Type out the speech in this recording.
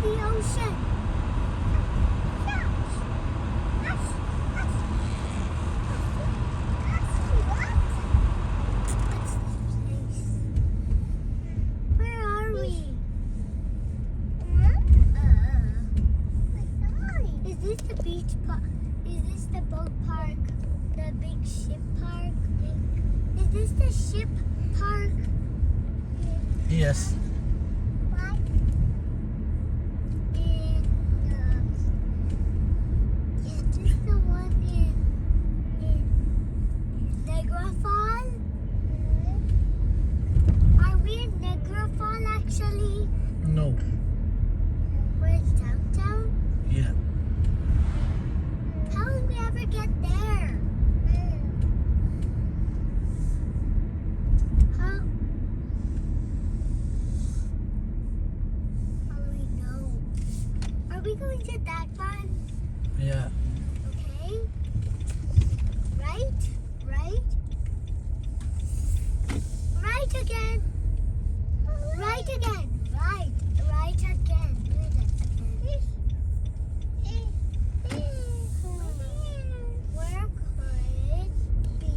the ocean. What's this place? Where are we? Is this the beach park? Is this the boat park? The big ship park? Is this the ship park? Yes. What? Is this the one in Niagara Falls? Are we in Niagara Falls actually? No. Where's downtown? Yeah. How will we ever get there? How will we know? Are we going to that one? Yeah. Okay. Right? Right? Right again. Right again.